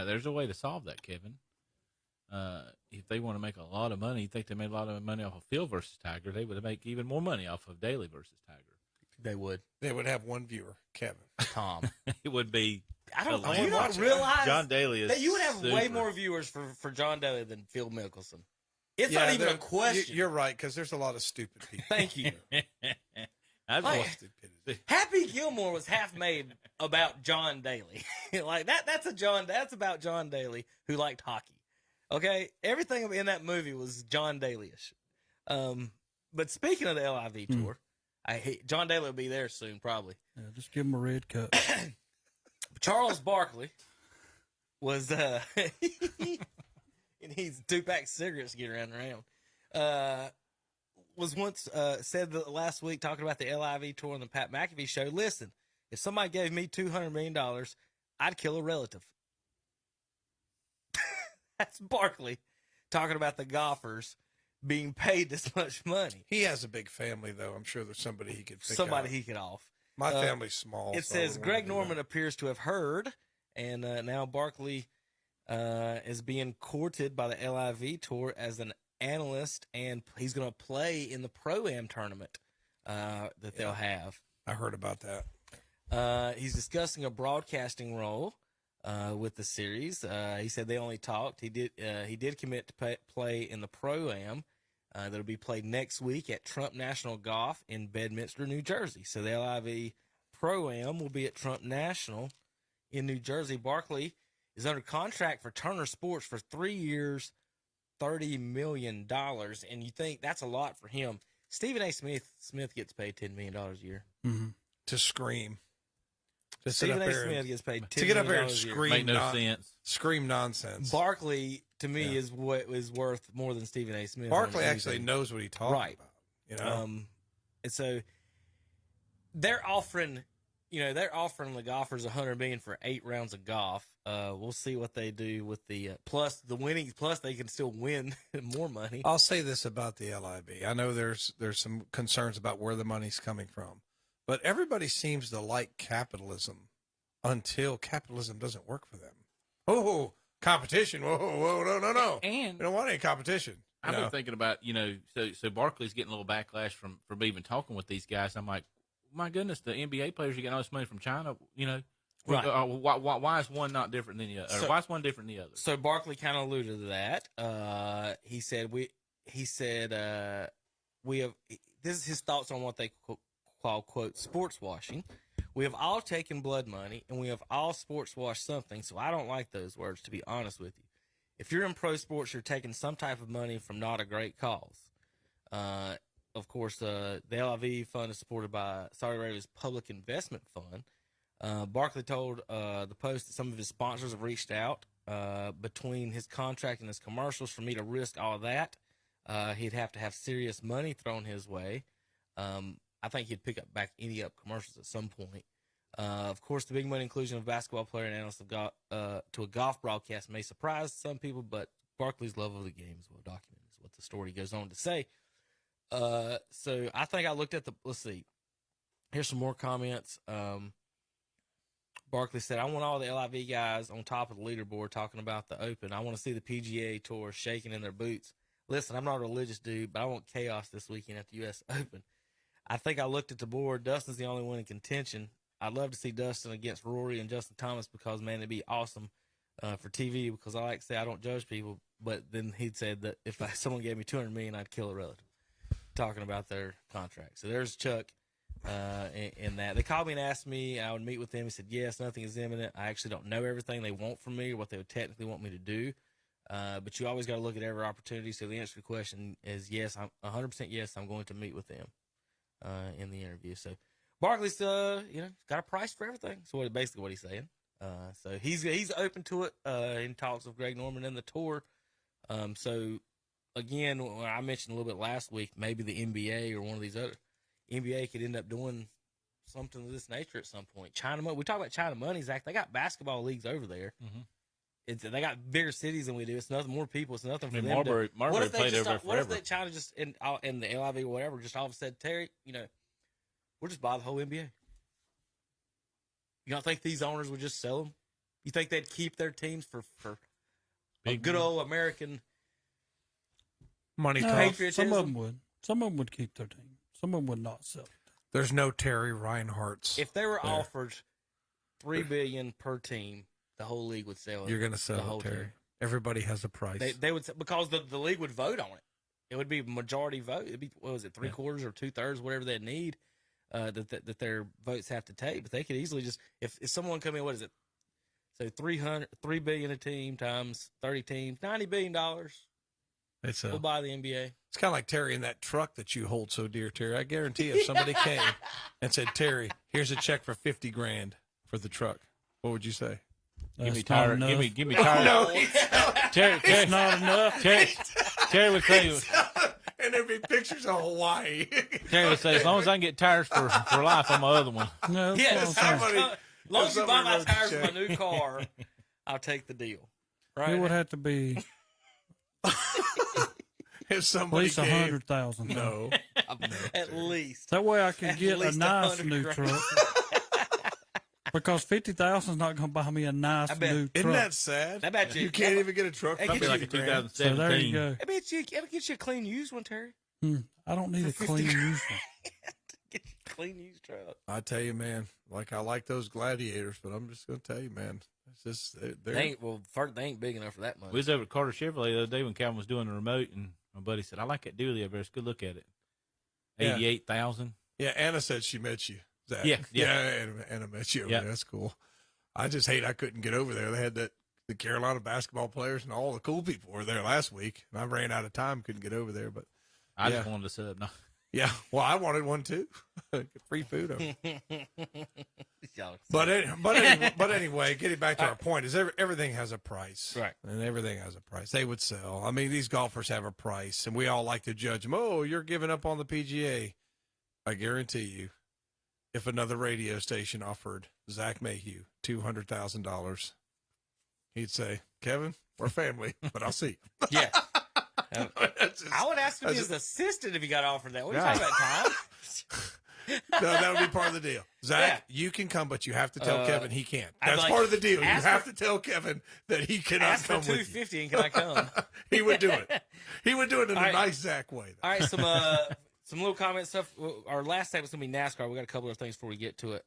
there's a way to solve that, Kevin. If they want to make a lot of money, you think they made a lot of money off of Phil versus Tiger, they would make even more money off of Daly versus Tiger. They would. They would have one viewer, Kevin. Tom. It would be. I don't. hilarious. You don't realize John Daly is that you would have super. way more viewers for John Daly than Phil Mickelson. It's not even a question. You're right, because there's a lot of stupid people. Thank you. I'd Like, want Stupidity. Happy Gilmore was half made about John Daly. Like that's about John Daly who liked hockey. Okay, everything in that movie was John Daly-ish. But speaking of the LIV tour, John Daly will be there soon, probably. Yeah, just give him a red cup. Charles Barkley was and he's 2-pack cigarettes to get around. Was once said last week talking about the LIV tour on the Pat McAfee show. Listen, if somebody gave me $200 million, I'd kill a relative. That's Barkley talking about the golfers being paid this much money. He has a big family, though. I'm sure there's somebody he could pick Somebody out. he could off. My family's small. It so I says wouldn't Greg wanna do Norman that. appears to have heard, and now Barkley is being courted by the LIV tour as an analyst, and he's going to play in the Pro-Am tournament that they'll have. I heard about that. He's discussing a broadcasting role with the series. He said they only talked. He did commit to play in the Pro-Am that'll be played next week at Trump National Golf in Bedminster, New Jersey. So the LIV Pro-Am will be at Trump National in New Jersey. Barkley is under contract for Turner Sports for 3 years, $30 million. And you think that's a lot for him. Stephen A. Smith gets paid $10 million a year. Mm-hmm. To scream. To sit Stephen up A. there Smith and, gets paid $10 to get up million here and a year. scream, make no sense. Scream nonsense. Barkley, to me, is what is worth more than Stephen A. Smith. Barkley on actually anything. knows what he's talking Right. about. You know, And so they're offering the golfers $100 million for 8 rounds of golf. We'll see what they do with the plus the winnings. Plus, they can still win more money. I'll say this about the LIV. I know there's some concerns about where the money's coming from, but everybody seems to like capitalism until capitalism doesn't work for them. Oh, competition! Whoa, no! And We don't want any competition. you I've know? been thinking about, so Barkley's getting a little backlash from even talking with these guys. I'm like, my goodness, the NBA players are getting all this money from China. Right. Why is one not different than the other? So- Or why is one different than the other? So Barkley kind of alluded to that. He said we have. This is his thoughts on what they call quote sports washing. We have all taken blood money, and we have all sports washed something. So I don't like those words, to be honest with you. If you're in pro sports, you're taking some type of money from not a great cause. Of course, the LIV fund is supported by Saudi Arabia's Public Investment Fund. Barkley told the Post that some of his sponsors have reached out between his contract and his commercials. For me to risk all of that, he'd have to have serious money thrown his way. I think he'd pick up back any up commercials at some point. Of course, the big money inclusion of basketball player and analyst to a golf broadcast may surprise some people, but Barkley's love of the game is well documented, is what the story goes on to say. So I think I looked at let's see. Here's some more comments. Barkley said, I want all the LIV guys on top of the leaderboard talking about the Open. I want to see the PGA Tour shaking in their boots. Listen, I'm not a religious dude, but I want chaos this weekend at the U.S. Open. I think I looked at the board. Dustin's the only one in contention. I'd love to see Dustin against Rory and Justin Thomas because, man, it'd be awesome for TV because I like to say I don't judge people. But then he'd said that if someone gave me $200 million, I'd kill a relative, talking about their contract. So there's Chuck in that. They called me and asked me I would meet with them. He said, yes, nothing is imminent. I actually don't know everything they want from me or what they would technically want me to do. But you always got to look at every opportunity. So the answer to the question is yes, I'm 100% yes, I'm going to meet with them in the interview. So Barkley's, got a price for everything. So basically what he's saying. So he's open to it in talks with Greg Norman and the tour. So again, when I mentioned a little bit last week, maybe the NBA or one of these other NBA could end up doing something of this nature at some point. China money. We talk about China money, Zach. They got basketball leagues over there. Mm-hmm. They got bigger cities than we do. It's nothing more people. It's nothing for them. Marbury played over there What if forever. China just in the LIV or whatever just all of a sudden, Terry, we'll just buy the whole NBA. You don't think these owners would just sell them? You think they'd keep their teams for a Big good old American? Money No, talks. Patriotism? some of them would. Some of them would keep their team. Some of them would not sell it. There's no Terry Reinhardt's. If they were there. offered $3 billion per team, the whole league would sell it. You're going to sell the whole it, Terry. team. Everybody has a price. They would because the league would vote on it. It would be majority vote. It'd be what was it, 3/4 or 2/3, whatever they need that their votes have to take. But they could easily just if someone come in, what is it? So $3 billion a team times 30 teams, $90 billion. It's We'll buy the NBA. It's kind of like Terry in that truck that you hold so dear, Terry. I guarantee if somebody came and said, Terry, here's a check for $50,000 for the truck, what would you say? Give me That's tire. not enough. Give me tire. No, Terry, It's not enough. Terry would say. and there'd be pictures of Hawaii. Terry would say, as long as I can get tires for life on my other one. No, that's Yes, what I'm saying. somebody- as long as you buy somebody my wrote the tires for my check. new car, I'll take the deal. Right? It would have to be If at somebody least came, 100,000. no. At least. That way I can At get a least nice 100 new grand. truck. Because 50,000 is not going to buy me a nice I bet. new Isn't truck. that sad? I bet you- You can't even get a truck for Hey, Probably like a 50,000. So there 2017. you go. I bet you ever get you a clean used one, Terry. I don't need a For clean 50 used one. Get you a clean used truck. I tell you, man, I like those gladiators, but I'm just going to tell you, man, it's just, They ain't first, they ain't big enough for that much. We was over at Carter Chevrolet the other day when Calvin was doing the remote, and my buddy said, I like that dually over there. It's a good look at it. Yeah. 88,000. yeah, Anna said she met you. Zach. Yeah. Anna met you over Yeah. there. That's cool. I just hate I couldn't get over there. They had the Carolina basketball players and all the cool people were there last week, and I ran out of time, couldn't get over there. But I just Yeah. wanted to set up. No. yeah, well, I wanted one too. Free food. Y'all- But anyway, getting back to our point is everything has a price, Right. And everything has a price. They would sell. I mean, these golfers have a price, and we all like to judge them. Oh, you're giving up on the PGA. I guarantee you, if another radio station offered Zach Mayhew $200,000, he'd say, "Kevin, we're family, but I'll see." yeah. That's just- I would ask him that's his assistant if he got offered that. What are you Right. talking about, Tom? No, that would be part of the deal. Zach, Yeah. you can come, but you have to tell Kevin he can't. I'd That's like- part of the deal. You ask have for- to tell Kevin that he cannot Ask for come with you. $250 and can I come? He would do it. He would do it in a All right. nice Zach way. All right, some little comment stuff. Our last segment's gonna be NASCAR. We got a couple of things before we get to it.